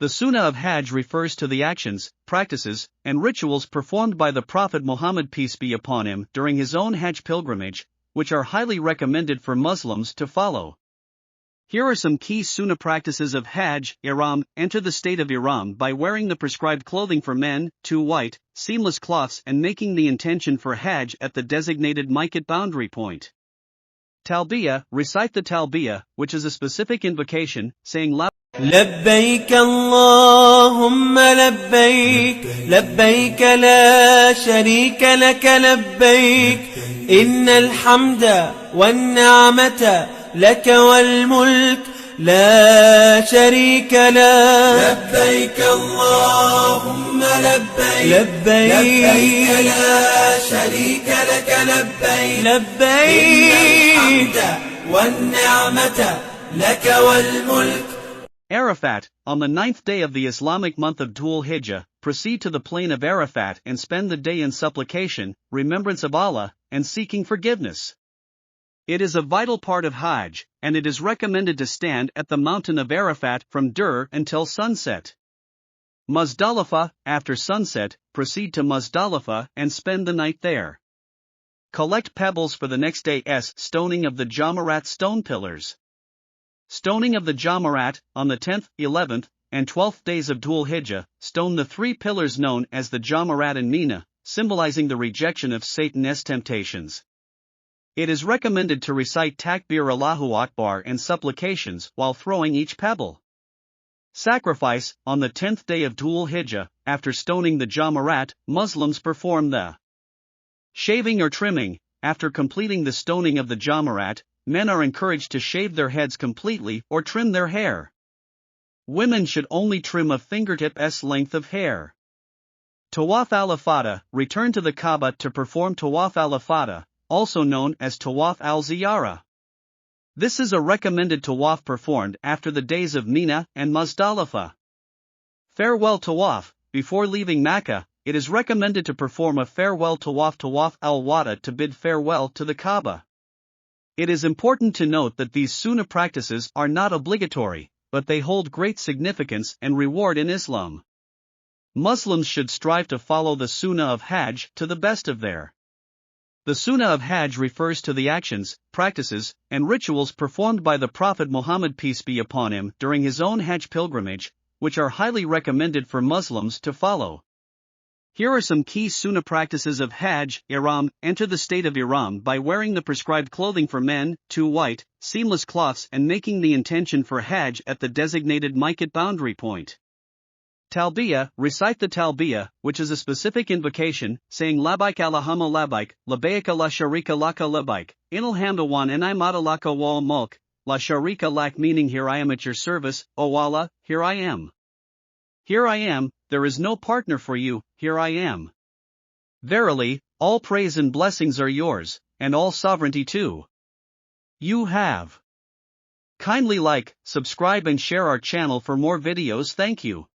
The Sunnah of Hajj refers to the actions, practices, and rituals performed by the Prophet Muhammad peace be upon him during his own Hajj pilgrimage, which are highly recommended for Muslims to follow. Here are some key Sunnah practices of Hajj. Ihram: enter the state of Ihram by wearing the prescribed clothing for men, 2 white, seamless cloths, and making the intention for Hajj at the designated miqat boundary point. Talbiyah: recite the Talbiyah, which is a specific invocation, saying لبيك اللهم لبيك لبيك لا شريك لك لبيك إن الحمد والنعمة لك والملك لا شريك لك لبيك اللهم لبيك لبيك لا شريك لك لبيك لبيك الحمد والنعمة لك والملك. Arafat: on the 9th day of the Islamic month of Dhul Hijjah, proceed to the plain of Arafat and spend the day in supplication, remembrance of Allah, and seeking forgiveness. It is a vital part of Hajj, and it is recommended to stand at the mountain of Arafat from Dur until sunset. Muzdalifah: after sunset, proceed to Muzdalifah and spend the night there. Collect pebbles for the next day's stoning of the Jamarat stone pillars. Stoning of the Jamarat: on the 10th, 11th, and 12th days of Dhul Hijjah, stone the 3 pillars known as the Jamarat in Mina, symbolizing the rejection of Satan's temptations. It is recommended to recite Takbir Allahu Akbar and supplications while throwing each pebble. Sacrifice: on the 10th day of Dhul Hijjah, after stoning the Jamarat, Muslims perform the shaving or trimming. After completing the stoning of the Jamarat, men are encouraged to shave their heads completely or trim their hair. Women should only trim a fingertip's length of hair. Tawaf al-Ifadah: return to the Kaaba to perform Tawaf al-Ifadah, also known as Tawaf al-Ziyarah. This is a recommended tawaf performed after the days of Mina and Muzdalifah. Farewell Tawaf: before leaving Makkah, it is recommended to perform a farewell Tawaf, Tawaf al-Wada, to bid farewell to the Kaaba. It is important to note that these Sunnah practices are not obligatory, but they hold great significance and reward in Islam. Muslims should strive to follow the Sunnah of Hajj to the best of their. The Sunnah of Hajj refers to the actions, practices, and rituals performed by the Prophet Muhammad peace be upon him during his own Hajj pilgrimage, which are highly recommended for Muslims to follow. Here are some key Sunnah practices of Hajj. Ihram: enter the state of Ihram by wearing the prescribed clothing for men, 2 white, seamless cloths, and making the intention for Hajj at the designated miqat boundary point. Talbiyah: recite the Talbiyah, which is a specific invocation, saying Labbaik Allahumma labbaik, labbaik la sharika laka labbaik, inal hamda wan ni'mata laka wal mulk, la sharika lak, meaning here I am at your service, O Allah, here I am. Here I am, there is no partner for you, here I am. Verily, all praise and blessings are yours, and all sovereignty too. You have. Kindly like, subscribe and share our channel for more videos. Thank you.